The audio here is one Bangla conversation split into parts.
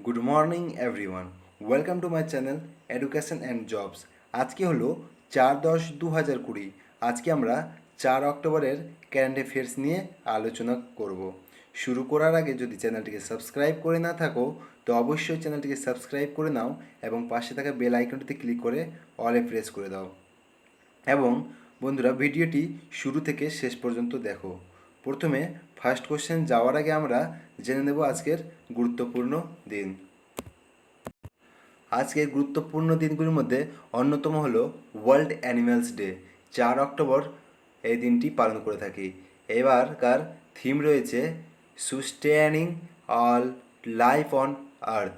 Good morning everyone, welcome to my channel education and jobs. আজকে হলো 4/10/2020। আজকে আমরা 4 অক্টোবরের কারেন্ট অ্যাফেয়ার্স নিয়ে আলোচনা করব। শুরু করার আগে যদি চ্যানেলটিকে সাবস্ক্রাইব করে না থাকো তো অবশ্যই চ্যানেলটিকে সাবস্ক্রাইব করে নাও এবং পাশে থাকা বেল আইকনটিতে ক্লিক করে অলে প্রেস করে দাও। এবং বন্ধুরা, ভিডিওটি শুরু থেকে শেষ পর্যন্ত দেখো। প্রথমে ফার্স্ট কোশ্চেন যাওয়ার আগে আমরা জেনে নেব আজকের গুরুত্বপূর্ণ দিন। আজকের গুরুত্বপূর্ণ দিনগুলির মধ্যে অন্যতম হলো ওয়ার্ল্ড অ্যানিম্যালস ডে। 4 অক্টোবর এই দিনটি পালন করে থাকি। এবারকার থিম রয়েছে সুস্টেনিং অল লাইফ অন আর্থ।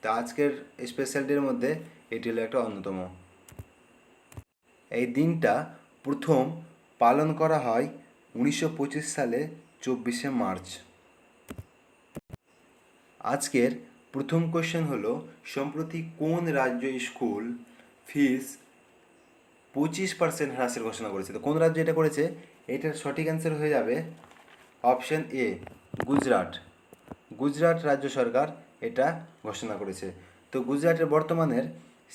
তা আজকের স্পেশাল ডের মধ্যে এটি হলো একটা অন্যতম। এই দিনটা প্রথম পালন করা হয় 1925 সালে 24শে মার্চ। আজকের প্রথম কোশ্চেন হলো, সম্প্রতি কোন রাজ্য স্কুল ফিস 25% হ্রাসের ঘোষণা করেছে? তো কোন রাজ্য এটা করেছে? এটার সঠিক অ্যান্সার হয়ে যাবে অপশন এ, গুজরাট। গুজরাট রাজ্য সরকার এটা ঘোষণা করেছে। তো গুজরাটের বর্তমানের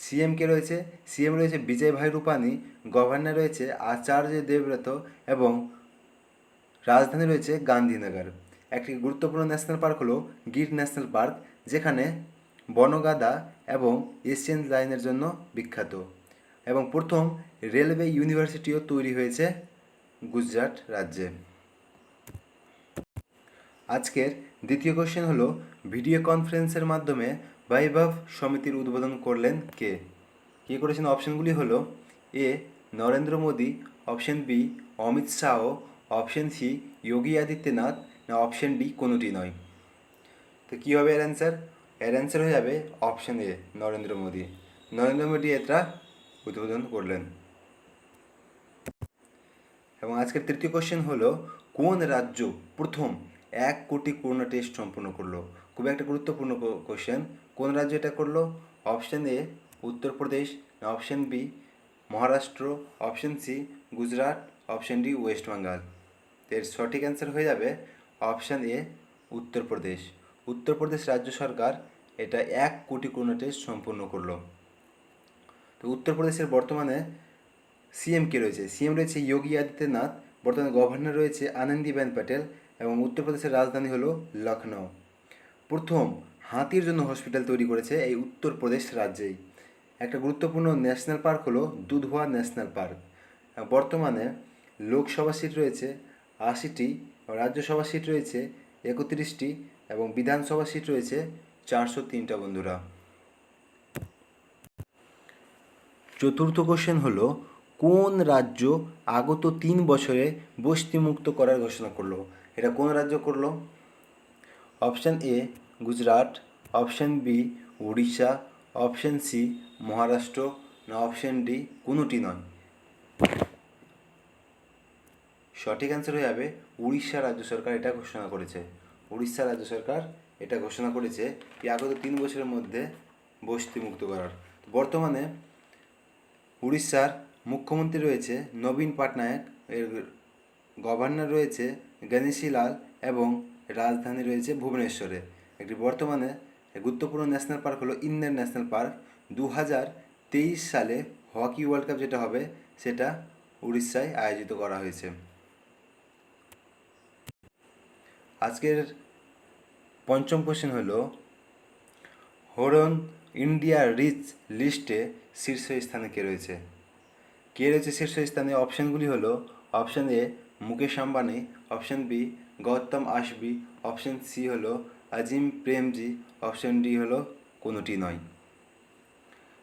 সিএম কে রয়েছে? সিএম রয়েছে বিজয় ভাই রূপানি, গভর্নর রয়েছে আচার্য দেবব্রত এবং রাজধানী রয়েছে গান্ধীনগর। একটি গুরুত্বপূর্ণ ন্যাশনাল পার্ক হলো গির ন্যাশনাল পার্ক, যেখানে বনগাদা এবং এশিয়ান লাইনের জন্য বিখ্যাত। এবং প্রথম রেলওয়ে ইউনিভার্সিটিও তৈরি হয়েছে গুজরাট রাজ্যে। আজকের দ্বিতীয় কোশ্চেন হলো, ভিডিও কনফারেন্সের মাধ্যমে বৈভব সমিতির উদ্বোধন করলেন কে? কে করেছেন? অপশনগুলি হলো A, Narendra Modi, option B, Amit Shah, option C, Yogi Adityanath, না অপশন ডি কোনোটি নয়। তো কী হবে এর অ্যান্সার? এর অ্যান্সার হয়ে যাবে অপশন এ, নরেন্দ্র মোদী। নরেন্দ্র মোদী এটা উদ্বোধন করলেন। এবং আজকের তৃতীয় কোশ্চেন হলো, কোন রাজ্য প্রথম 1 কোটি করোনা টেস্ট সম্পূর্ণ করলো? খুবই একটা গুরুত্বপূর্ণ কোশ্চেন। কোন রাজ্য এটা করলো? Option A, Uttar Pradesh, option B, Maharashtra, option C, Gujarat, option D, West Bengal. এর সঠিক অ্যান্সার হয়ে যাবে অপশন এ, উত্তরপ্রদেশ। উত্তরপ্রদেশ রাজ্য সরকার এটা 1 কোটি করোনা টেস্ট সম্পূর্ণ করলো। তো উত্তরপ্রদেশের বর্তমানে সিএম কে রয়েছে? সিএম রয়েছে যোগী আদিত্যনাথ, বর্তমানে গভর্নর রয়েছে আনন্দীবেন প্যাটেল এবং উত্তরপ্রদেশের রাজধানী হলো লখনৌ। প্রথম হাতির জন্য হসপিটাল তৈরি করেছে এই উত্তরপ্রদেশ রাজ্যেই। একটা গুরুত্বপূর্ণ ন্যাশনাল পার্ক হলো দুধওয়া ন্যাশনাল পার্ক। বর্তমানে লোকসভা সিট রয়েছে 80টি, রাজ্যসভা সিট রয়েছে 31টি এবং বিধানসভা সিট রয়েছে 403টা বন্ধুরা। চতুর্থ কোশ্চেন হলো, কোন রাজ্য আগত 3 বছরে বস্তিমুক্ত করার ঘোষণা করলো? এটা কোন রাজ্য করলো? Option A, Gujarat, option B, Orissa, option C, Maharashtra, না অপশান ডি কোনোটি নয়। সঠিক অ্যান্সার হয়ে যাবে উড়িষ্যা রাজ্য সরকার এটা ঘোষণা করেছে। উড়িষ্যা রাজ্য সরকার এটা ঘোষণা করেছে যে আগত 3 বছরের মধ্যে বস্তিমুক্ত করার। বর্তমানে উড়িষ্যার মুখ্যমন্ত্রী রয়েছে নবীন পটনায়ক, এর গভর্নর রয়েছে গণেশী লাল এবং রাজধানী রয়েছে ভুবনেশ্বরে। একটি বর্তমানে গুরুত্বপূর্ণ ন্যাশনাল পার্ক হলো ইন্দিরা ন্যাশনাল পার্ক। 2023 সালে হকি ওয়ার্ল্ড কাপ যেটা হবে সেটা উড়িষ্যায় আয়োজিত করা হয়েছে। আজকের পঞ্চম কোশ্চেন হলো, হরন ইন্ডিয়া রিচ লিস্টে শীর্ষস্থানে কে রয়েছে? কে রয়েছে শীর্ষস্থানে? অপশানগুলি হলো option A, Mukesh Ambani, option B, Gautam আশবি, অপশান সি হলো আজিম প্রেমজি, অপশান ডি হলো কোনোটি নয়।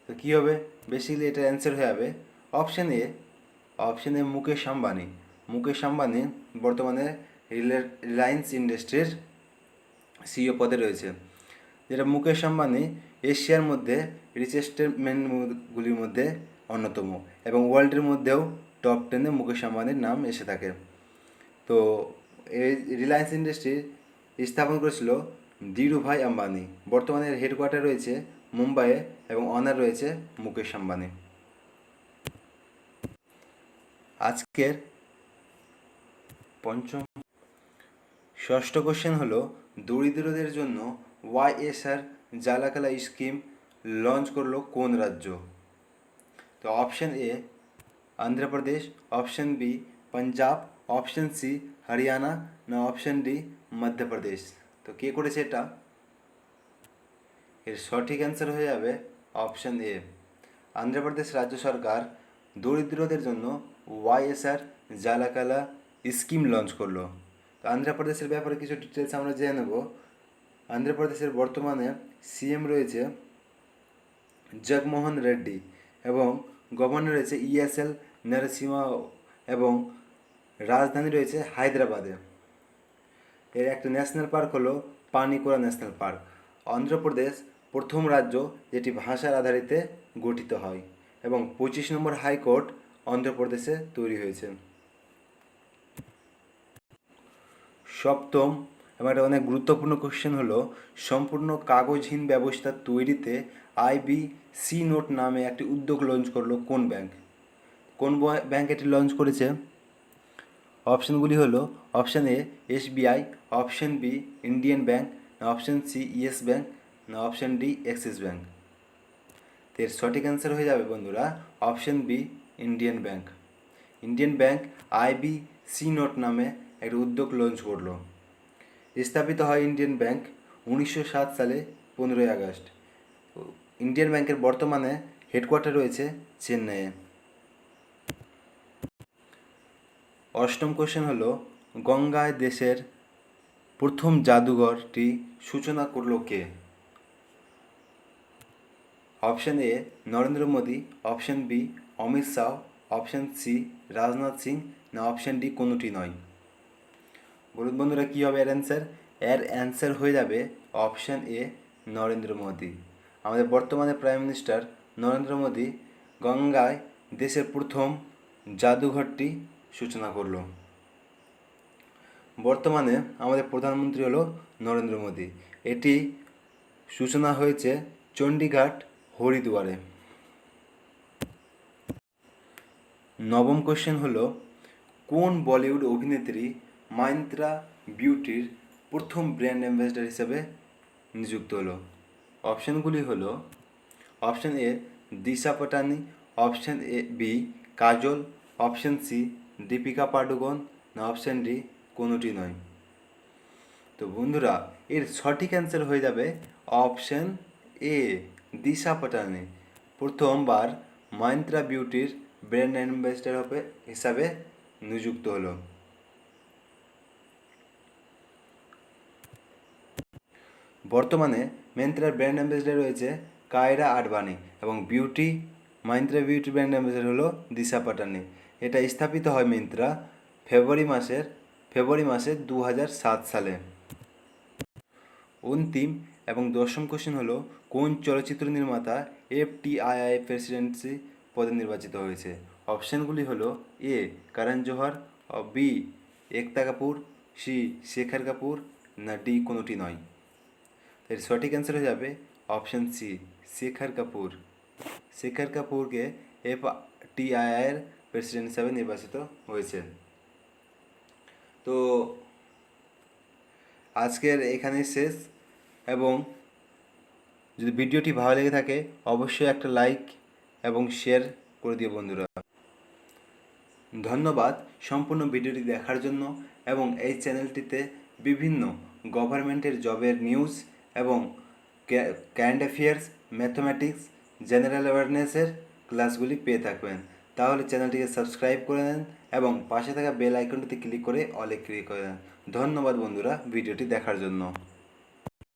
তো কী হবে? বেসিক্যালি এটার অ্যান্সার হয়ে যাবে option A. Option A Mukesh Ambani. Mukesh Ambani বর্তমানে রিলায়েন্স ইন্ডাস্ট্রির সিইও পদে রয়েছে। যেটা মুকেশ আম্বানি এশিয়ার মধ্যে রিচেস্ট ম্যানগুলির মধ্যে অন্যতম এবং ওয়ার্ল্ডের মধ্যেও টপ 10-এ মুকেশ আম্বানির নাম এসে থাকে। তো এই রিলায়েন্স ইন্ডাস্ট্রি স্থাপন করেছিল ধীরুভাই আম্বানি। বর্তমানে এর হেডকোয়ার্টার রয়েছে মুম্বাইয়ে এবং অনার রয়েছে মুকেশ আম্বানি। আজকের ষষ্ঠ কোশ্চেন হলো, দরিদ্রদের জন্য ওয়াইএসআর জালাকালা স্কিম লঞ্চ করলো কোন রাজ্য? তো option A Andhra Pradesh, option B Punjab, option C Haryana, না অপশন ডি মধ্যপ্রদেশ। তো কে করেছে এটা? এর সঠিক অ্যান্সার হয়ে যাবে অপশন এ। অন্ধ্রপ্রদেশ রাজ্য সরকার দরিদ্রদের জন্য ওয়াইএসআর জালাকালা স্কিম লঞ্চ করলো। তো অন্ধ্রপ্রদেশের ব্যাপারে কিছু ডিটেলস আমরা জেনে নেব। অন্ধ্রপ্রদেশের বর্তমানে সিএম রয়েছে জগমোহন রেড্ডি এবং গভর্নর রয়েছে ইএসএল নরসিমা এবং রাজধানী রয়েছে হায়দ্রাবাদে। এর একটা ন্যাশনাল পার্ক হলো পানিকোরা ন্যাশনাল পার্ক। অন্ধ্রপ্রদেশ প্রথম রাজ্য যেটি ভাষার আধারিতে গঠিত হয় এবং 25 নম্বর হাইকোর্ট অন্ধ্রপ্রদেশে তৈরি হয়েছে। সপ্তম এবং একটা অনেক গুরুত্বপূর্ণ কোশ্চেন হলো সম্পূর্ণ কাগজহীন ব্যবস্থা তৈরিতে আইবিসি নোট নামে একটি উদ্যোগ লঞ্চ করলো কোন ব্যাংক? কোন ব্যাংক এটি লঞ্চ করেছে? অপশানগুলি হলো option A SBI, option B Indian Bank, না অপশান সি ইয়েস ব্যাংক, না অপশান ডি অ্যাক্সিস ব্যাংক। এর সঠিক অ্যান্সার হয়ে যাবে বন্ধুরা option B Indian Bank. Indian Bank IBC note নামে একটি উদ্যোগ লঞ্চ করলো। স্থাপিত হয় ইন্ডিয়ান ব্যাংক 1907 সালে 15ই আগস্ট। ইন্ডিয়ান ব্যাংকের বর্তমানে হেডকোয়ার্টার রয়েছে চেন্নাইয়ে। অষ্টম কোশ্চেন হলো গঙ্গায় দেশের প্রথম জাদুঘরটি সূচনা করলো কে? Option A Narendra Modi, option B Amit Shah, option C Rajnath Singh, না অপশান ডি কোনোটি নয়। বলুন বন্ধুরা কী হবে এর অ্যান্সার? এর অ্যান্সার হয়ে যাবে অপশান এ নরেন্দ্র মোদী। আমাদের বর্তমানে প্রাইম মিনিস্টার নরেন্দ্র মোদী গঙ্গায় দেশের প্রথম জাদুঘরটি সূচনা করলো। বর্তমানে আমাদের প্রধানমন্ত্রী হলো নরেন্দ্র মোদী। এটি সূচনা হয়েছে চণ্ডীঘাট হরিদ্বারে। নবম কোশ্চেন হলো কোন বলিউড অভিনেত্রী মাইন্ত্রা বিউটির প্রথম ব্র্যান্ড অ্যাম্বাসেডর হিসেবে নিযুক্ত হলো? অপশানগুলি হলো option A Disha Patani, option A B Kajol, option C Deepika Padukone, না অপশান ডি কোনোটি নয়। তো বন্ধুরা এর সঠিক অ্যান্সার হয়ে যাবে অপশান এ দিশা পাটানি প্রথমবার মাইন্ত্রা বিউটির ব্র্যান্ড অ্যাম্বাসেডর হিসাবে নিযুক্ত হলো। বর্তমানে মিন্ত্রার ব্র্যান্ড অ্যাম্বাসেডর রয়েছে কায়রা আডবাণী এবং মাইন্ত্রা বিউটি ব্র্যান্ড অ্যাম্বাসেডর হলো দিশা পাটানি। এটা স্থাপিত হয় মিন্ত্রা ফেব্রুয়ারি মাসে 2007 সালে। অন্তিম এবং দশম কোশ্চেন হলো কোন চলচ্চিত্র নির্মাতা এফটিআইআই প্রেসিডেন্সি পদে নির্বাচিত হয়েছে? অপশানগুলি হলো A Karan Johar, B Ekta Kapoor, C Shekhar Kapoor, না ডি কোনোটি নয়। এর সঠিক অ্যান্সার হয়ে যাবে অপশান সি শেখর কাপুর। শেখর কাপুরকে এফটিআইআইয়ের প্রেসিডেন্ট হিসাবে নির্বাচিত হয়েছে। তো আজকের এখানেই শেষ এবং যদি ভিডিওটি ভালো লেগে থাকে অবশ্যই একটা লাইক এবং শেয়ার করে দিও বন্ধুরা। ধন্যবাদ সম্পূর্ণ ভিডিওটি দেখার জন্য এবং এই চ্যানেলটিতে বিভিন্ন গভর্নমেন্টের জবের নিউজ এবং কারেন্ট অ্যাফেয়ার্স, ম্যাথমেটিক্স, জেনারেল অ্যাওয়ারনেসের ক্লাসগুলি পেয়ে থাকবেন। তাহলে চ্যানেলটিকে সাবস্ক্রাইব করে নেন এবং পাশে থাকা বেল আইকনটিতে ক্লিক করে অলে ক্লিক করে দেন। ধন্যবাদ বন্ধুরা ভিডিওটি দেখার জন্য।